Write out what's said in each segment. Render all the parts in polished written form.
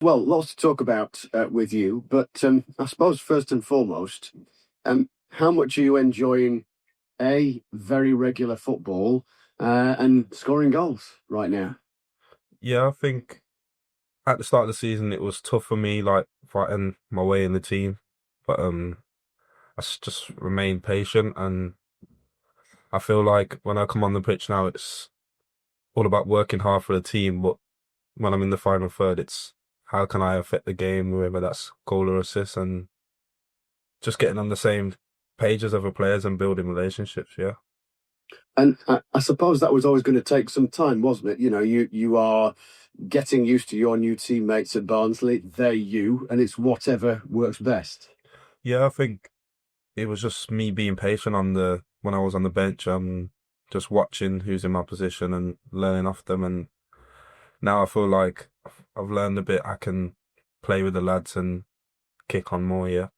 Well, lots to talk about with you, but I suppose first and foremost, how much are you enjoying very regular football and scoring goals right now? Yeah, I think at the start of the season it was tough for me, like fighting my way in the team, but just remained patient, and I feel like when I come on the pitch now, it's all about working hard for the team. But when I'm in the final third, it's how can I affect the game, whether that's goal or assist, and just getting on the same page as other players and building relationships. Yeah. And I suppose that was always going to take some time, wasn't it? You are getting used to your new teammates at Barnsley. They're you, and it's whatever works best. Yeah, I think it was just me being patient on the when I was on the bench, just watching who's in my position and learning off them. And now I feel like I've learned a bit. I can play with the lads and kick on more. Yeah,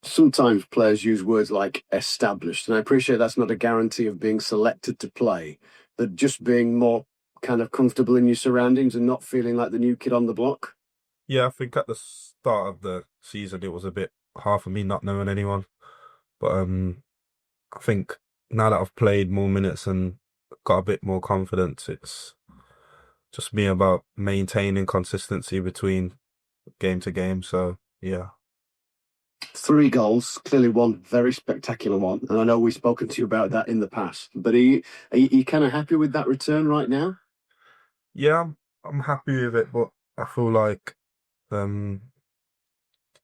Sometimes players use words like established, and I appreciate that's not a guarantee of being selected to play, but just being more kind of comfortable in your surroundings and not feeling like the new kid on the block. yeah. I think at the start of the season it was a bit hard for me not knowing anyone, but I think now that I've played more minutes and got a bit more confidence, it's just me about maintaining consistency between game to game. So yeah. Three goals, clearly one very spectacular one, and I know we've spoken to you about that in the past. But are you kind of happy with that return right now? Yeah, I'm happy with it, but I feel like um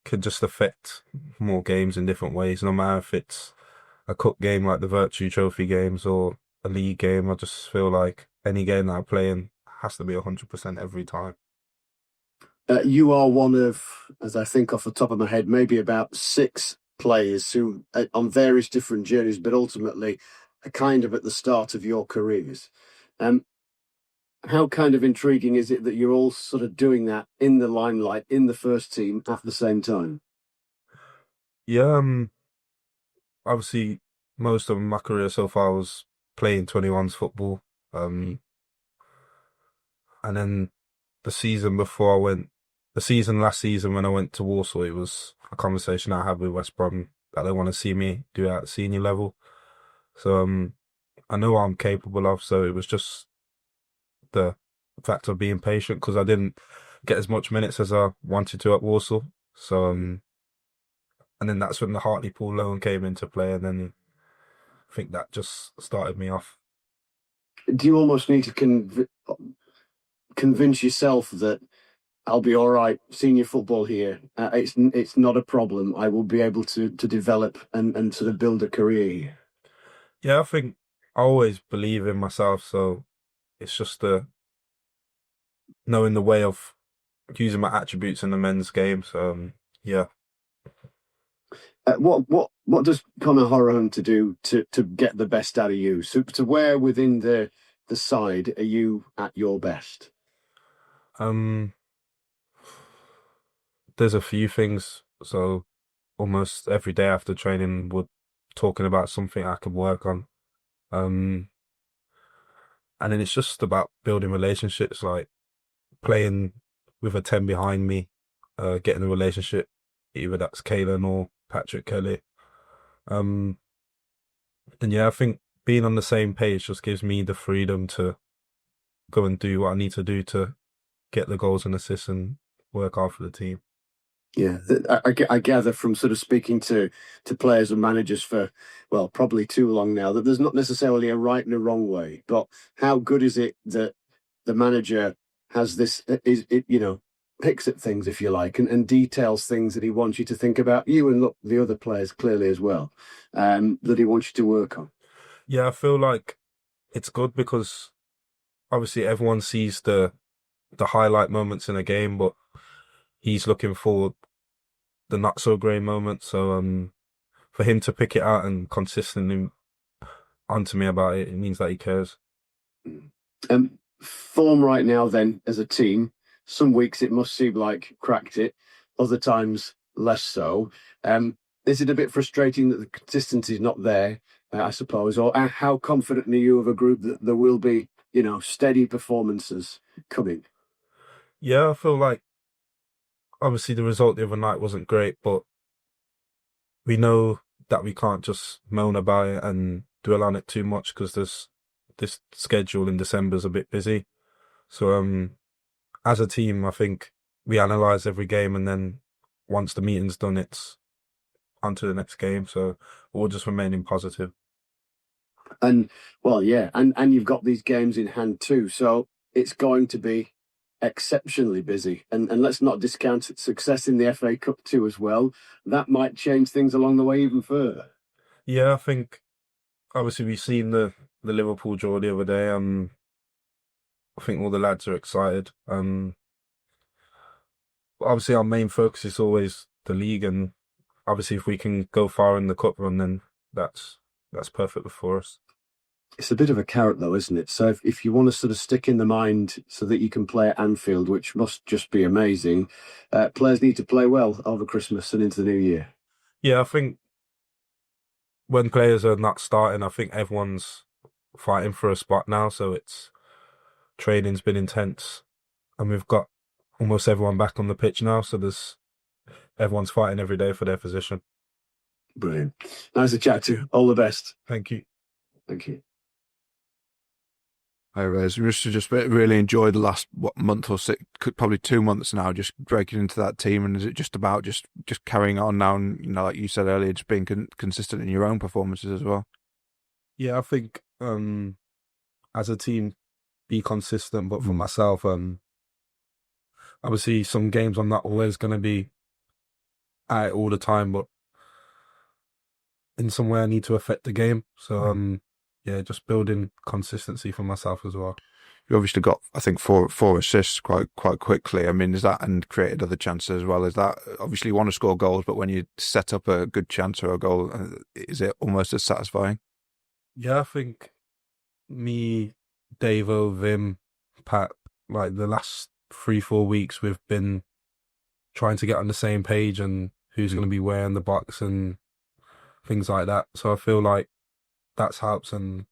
could just affect more games in different ways. No matter if it's a cup game like the Virtue Trophy games or a league game, I just feel like any game that I play in has to be 100% every time. You are one of, as I think off the top of my head, maybe about six players who, on various different journeys, but ultimately are kind of at the start of your careers. Um, how kind of intriguing is it that you're all sort of doing that in the limelight, in the first team at the same time? Yeah, obviously most of my career so far was playing 21s football. Um, and then the season before I went, the season last season when I went to Warsaw, it was a conversation I had with West Brom that they want to see me do it at senior level. So I know what I'm capable of. So it was just the fact of being patient because I didn't get as much minutes as I wanted to at Warsaw. So and then that's when the Hartlepool loan came into play, and then I think that just started me off. Do you almost need to convince yourself that I'll be all right, senior football here. It's not a problem. I will be able to develop and sort of build a career here. Yeah, I think I always believe in myself, so it's just knowing the way of using my attributes in the men's game. So yeah. What does Connor Horan to do to get the best out of you? So to where within the side are you at your best? Um, there's a few things. So almost every day after training, we're talking about something I can work on. Um, and then it's just about building relationships, like playing with a 10 behind me, getting a relationship, either that's Kalen or Patrick Kelly. Um, and yeah, I think being on the same page just gives me the freedom to go and do what I need to do to get the goals and assists and work hard for the team. Yeah, I gather from sort of speaking to players and managers for, well, probably too long now, that there's not necessarily a right and a wrong way. But how good is it that the manager has this, is it, picks at things, if you like, and details things that he wants you to think about you and look the other players clearly as well, that he wants you to work on. Yeah, I feel like it's good because obviously everyone sees the highlight moments in a game, but he's looking for the not so great moments. So for him to pick it out and consistently onto me about it, it means that he cares. Form right now, then, as a team, some weeks it must seem like cracked it, other times less so. Is it a bit frustrating that the consistency is not there, I suppose, or how confident are you of a group that there will be, steady performances coming? Yeah, I feel like obviously the result the other night wasn't great, but we know that we can't just moan about it and dwell on it too much because this schedule in December is a bit busy. So as a team, I think we analyse every game, and then once the meeting's done, it's on to the next game. So we're just remaining positive. And well, yeah, and you've got these games in hand too, so it's going to be exceptionally busy. And let's not discount success in the FA Cup too as well. That might change things along the way even further. Yeah, I think obviously we've seen the Liverpool draw the other day. I think all the lads are excited. But obviously our main focus is always the league, and obviously if we can go far in the cup run, then that's perfect for us. It's a bit of a carrot though, isn't it? So if you want to sort of stick in the mind so that you can play at Anfield, which must just be amazing, players need to play well over Christmas and into the new year. Yeah, I think when players are not starting, I think everyone's fighting for a spot now. So training's been intense, and we've got almost everyone back on the pitch now. So everyone's fighting every day for their position. Brilliant. Nice to chat to you. All the best. Thank you. Thank you. Hi, Reyes. We just really enjoyed the last month or six, probably 2 months now, just breaking into that team. And is it just about just carrying on now? And like you said earlier, just being consistent in your own performances as well. Yeah, I think as a team, be consistent. But for myself, obviously some games I'm not always going to be at it all the time, but in some way I need to affect the game. So yeah, just building consistency for myself as well. You obviously got, I think, four assists quite quickly. I mean, is that, and created other chances as well? Is that, obviously you want to score goals, but when you set up a good chance or a goal, is it almost as satisfying? Yeah, I think me, Davo, Vim, Pat, like the last 3-4 weeks, we've been trying to get on the same page and who's going to be where in the box and things like that. So I feel like that's helps, and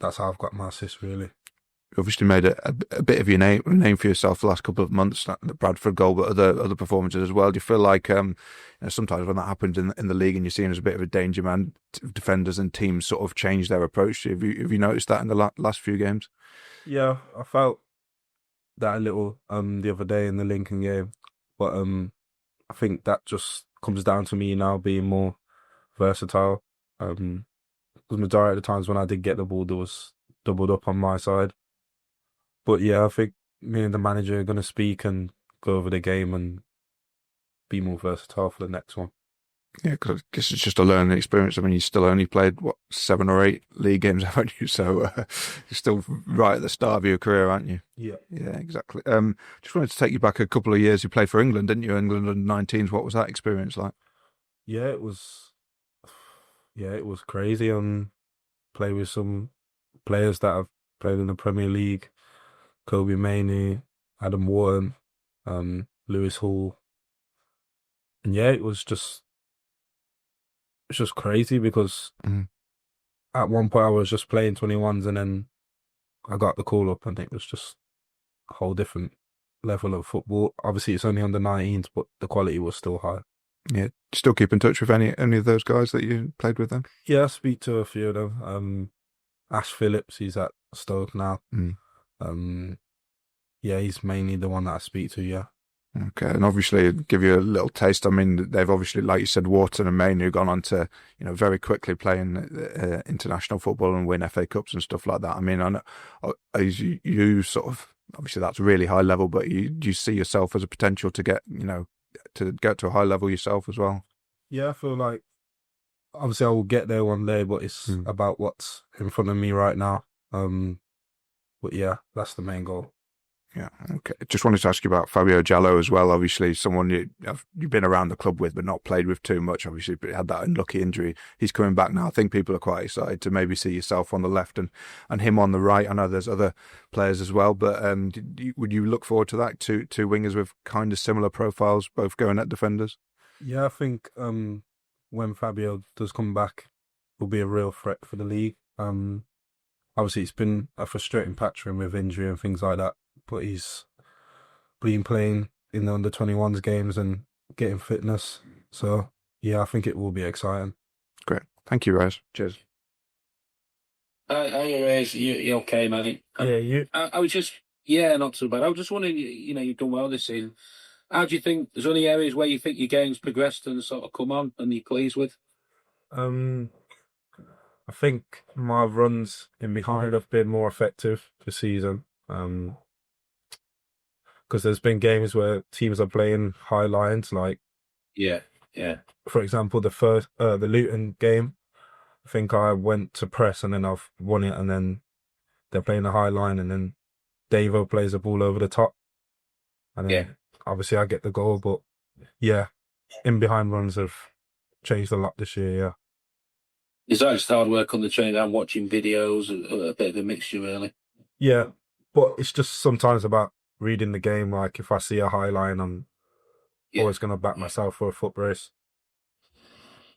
that's how I've got my assists, really. You obviously made a bit of your name for yourself the last couple of months, the Bradford goal, but other performances as well. Do you feel like sometimes when that happens in the league and you're seen as a bit of a danger man, defenders and teams sort of change their approach? Have you noticed that in the last few games? Yeah, I felt that a little the other day in the Lincoln game, but I think that just comes down to me now being more versatile. The majority of the times when I did get the ball, there was doubled up on my side. But yeah, I think me and the manager are going to speak and go over the game and be more versatile for the next one. Yeah, because I guess it's just a learning experience. I mean, you still only played, 7 or 8 league games, haven't you? So you're still right at the start of your career, aren't you? Yeah. Yeah, exactly. Just wanted to take you back a couple of years. You played for England, didn't you? England under-19s. What was that experience like? Yeah, it was crazy. Play with some players that have played in the Premier League. Kobe Mainoo, Adam Wharton, Lewis Hall. And yeah, it's just crazy because at one point I was just playing 21s and then I got the call up and it was just a whole different level of football. Obviously it's only under 19s, but the quality was still high. Yeah, still keep in touch with any of those guys that you played with then? Yeah, I speak to a few of them. Ash Phillips, he's at Stoke now. Yeah, he's mainly the one that I speak to, yeah. Okay, and obviously give you a little taste. I mean, they've obviously, like you said, Wharton and Mainoo gone on to, very quickly play in international football and win FA Cups and stuff like that. I mean, I know you sort of, obviously that's really high level, but do you see yourself as a potential to get, to get to a high level yourself as well? Yeah, I feel like obviously I will get there one day, but it's about what's in front of me right now. But yeah, that's the main goal. Yeah, okay. Just wanted to ask you about Fabio Jallo as well. Obviously, someone you've been around the club with, but not played with too much. Obviously, but had that unlucky injury. He's coming back now. I think people are quite excited to maybe see yourself on the left and him on the right. I know there's other players as well, but would you look forward to that? Two wingers with kind of similar profiles, both going at defenders. Yeah, I think when Fabio does come back, will be a real threat for the league. Obviously, it's been a frustrating patch for him with injury and things like that. But he's been playing in the under-21s games and getting fitness. So yeah, I think it will be exciting. Great. Thank you, Reyes. Cheers. Hi, Reyes. You okay, mate? Yeah, you. I was just, not too bad. I was just wondering, you've done well this season. How do you think, there's any areas where you think your game's progressed and sort of come on and you're pleased with? I think my runs in behind have been more effective this season. Because there's been games where teams are playing high lines, like Yeah. for example the Luton game. I think I went to press and then I've won it, and then they're playing a high line, and then Davo plays the ball over the top, and then obviously I get the goal. But yeah, in behind runs have changed a lot this year. Yeah. Is that just hard work on the training and watching videos, a bit of a mixture, really? Yeah, but it's just sometimes about reading the game. Like if I see a high line, I'm always going to back myself for a foot brace.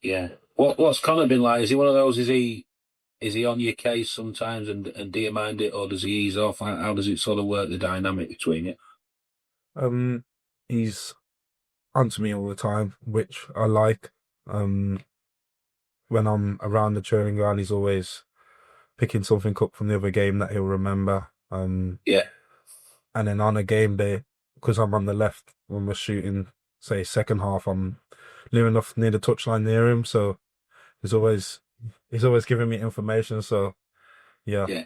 Yeah. What's Connor been like? Is he one of those? Is he on your case sometimes, and do you mind it, or does he ease off? How does it sort of work, the dynamic between you? He's onto me all the time, which I like. When I'm around the training ground, he's always picking something up from the other game that he'll remember. Yeah. And then on a game day, because I'm on the left when we're shooting, say second half, I'm near enough near the touchline near him, so he's always giving me information. So yeah.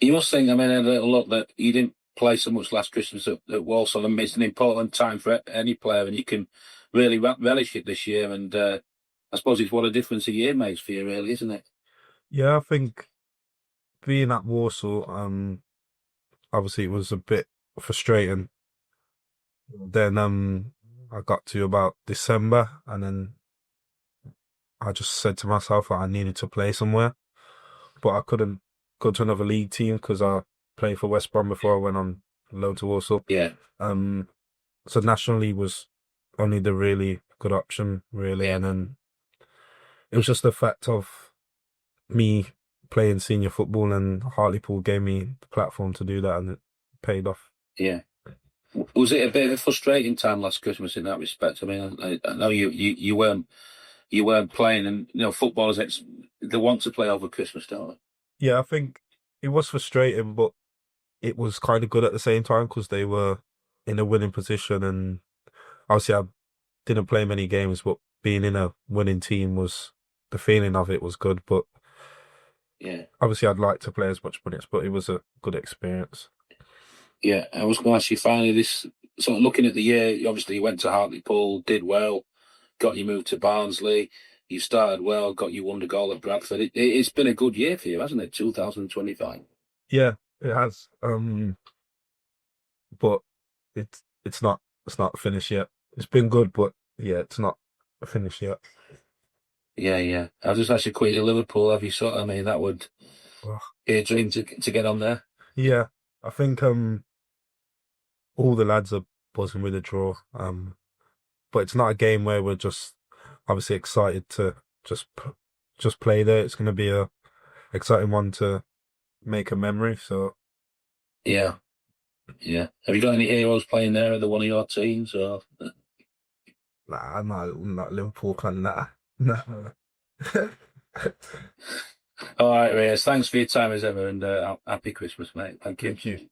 You must think, I mean, a little look that you didn't play so much last Christmas at Walsall, and it's an important time for any player, and you can really relish it this year. And I suppose it's what a difference a year makes for you, really, isn't it? Yeah, I think being at Warsaw, obviously it was a bit frustrating. Then I got to about December, and then I just said to myself that I needed to play somewhere, but I couldn't go to another league team because I played for West Brom before I went on loan to Warsaw. Yeah. So National League was only the really good option, really, and then it was just the fact of me playing senior football, and Hartlepool gave me the platform to do that, and it paid off. Yeah. Was it a bit of a frustrating time last Christmas in that respect? I mean, I know you weren't playing, and footballers they want to play over Christmas, don't they? Yeah, I think it was frustrating, but it was kind of good at the same time because they were in a winning position, and obviously I didn't play many games, but being in a winning team the feeling of it was good. But yeah, obviously I'd like to play as much minutes, but it was a good experience. Yeah, I was going to ask you finally this. So looking at the year, obviously you went to Hartlepool, did well, got you moved to Barnsley. You started well, got you won the goal at Bradford. It's been a good year for you, hasn't it? 2025. Yeah, it has. But it's not finished yet. It's been good, but yeah, it's not finished yet. Yeah. I'll just ask you quickly, Liverpool, have you sort of, I mean, that would be a dream to get on there? Yeah, I think all the lads are buzzing with a draw. But it's not a game where we're just obviously excited to just play there. It's going to be a exciting one to make a memory. So yeah. Have you got any heroes playing there? Are they one of your teams? Or nah, I'm not Liverpool fan. Nah. All right, Reyes. Thanks for your time as ever, and happy Christmas, mate. Thank you. Thank you.